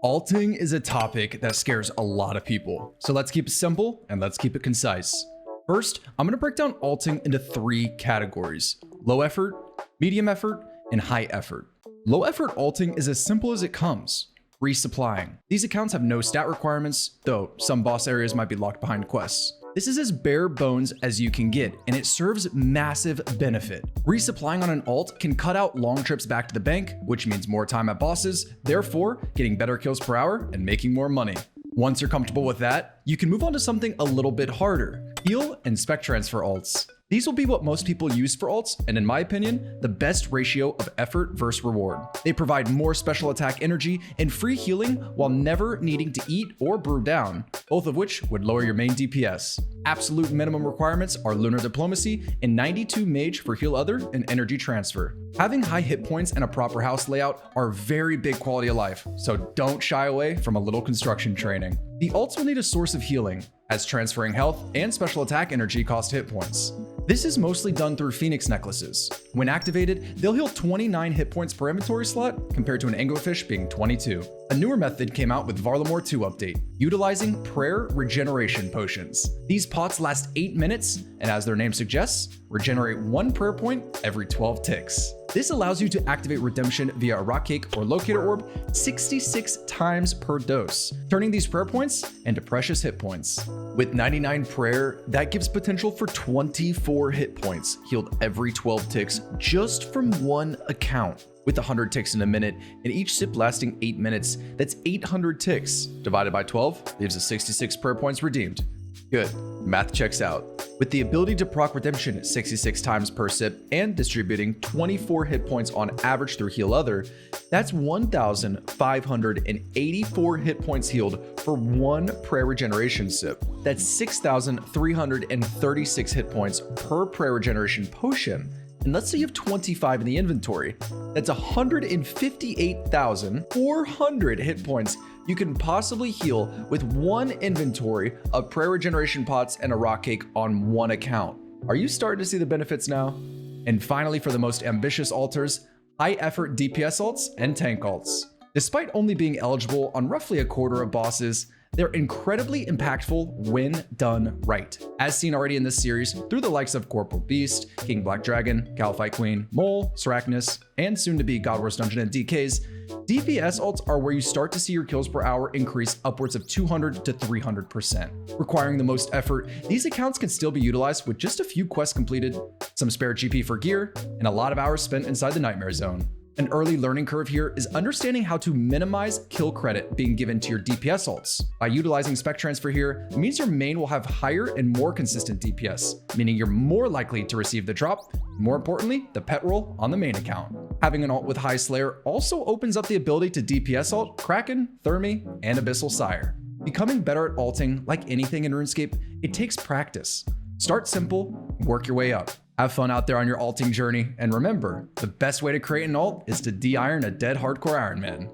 Alting is a topic that scares a lot of people, so let's keep it simple and let's keep it concise. First, I'm going to break down alting into 3 categories: low effort, medium effort, and high effort. Low effort alting is as simple as it comes: resupplying. These accounts have no stat requirements, though some boss areas might be locked behind quests. This is as bare bones as you can get, and it serves massive benefit. Resupplying on an alt can cut out long trips back to the bank, which means more time at bosses, therefore getting better kills per hour and making more money. Once you're comfortable with that, you can move on to something a little bit harder: heal and spec transfer alts. These will be what most people use for alts, and in my opinion, the best ratio of effort versus reward. They provide more special attack energy and free healing while never needing to eat or brew down, both of which would lower your main DPS. Absolute minimum requirements are Lunar Diplomacy and 92 Mage for heal other and energy transfer. Having high hit points and a proper house layout are very big quality of life, so don't shy away from a little construction training. The alts will need a source of healing, as transferring health and special attack energy cost hit points. This is mostly done through Phoenix necklaces. When activated, they'll heal 29 hit points per inventory slot, compared to an anglerfish being 22. A newer method came out with Varlamore 2 update, utilizing prayer regeneration potions. These pots last 8 minutes, and as their name suggests, regenerate 1 prayer point every 12 ticks. This allows you to activate redemption via a rock cake or locator orb 66 times per dose, turning these prayer points into precious hit points. With 99 prayer, that gives potential for 24 hit points healed every 12 ticks just from one account. With 100 ticks in a minute and each sip lasting 8 minutes, that's 800 ticks. Divided by 12 leaves us 66 prayer points redeemed. Good, math checks out. With the ability to proc redemption 66 times per sip and distributing 24 hit points on average through heal other, that's 1,584 hit points healed for 1 prayer regeneration sip. That's 6,336 hit points per prayer regeneration potion. And let's say you have 25 in the inventory. That's 158,400 hit points you can possibly heal with 1 inventory of prayer regeneration pots and a rock cake on 1 account. Are you starting to see the benefits now? And finally, for the most ambitious alters, high effort DPS alts and tank alts. Despite only being eligible on roughly a quarter of bosses, they're incredibly impactful when done right. As seen already in this series through the likes of Corporal Beast, King Black Dragon, Calify Queen, Mole, Sarachnis, and soon to be God Wars Dungeon and DKs, DPS alts are where you start to see your kills per hour increase upwards of 200 to 300%. Requiring the most effort, these accounts can still be utilized with just a few quests completed, some spare GP for gear, and a lot of hours spent inside the Nightmare Zone. An early learning curve here is understanding how to minimize kill credit being given to your DPS alts. By utilizing spec transfer here, it means your main will have higher and more consistent DPS, meaning you're more likely to receive the drop, and more importantly, the pet roll on the main account. Having an alt with high slayer also opens up the ability to DPS alt Kraken, Thermi, and Abyssal Sire. Becoming better at alting, like anything in RuneScape, it takes practice. Start simple, work your way up. Have fun out there on your alting journey, and remember, the best way to create an alt is to de-iron a dead hardcore Iron Man.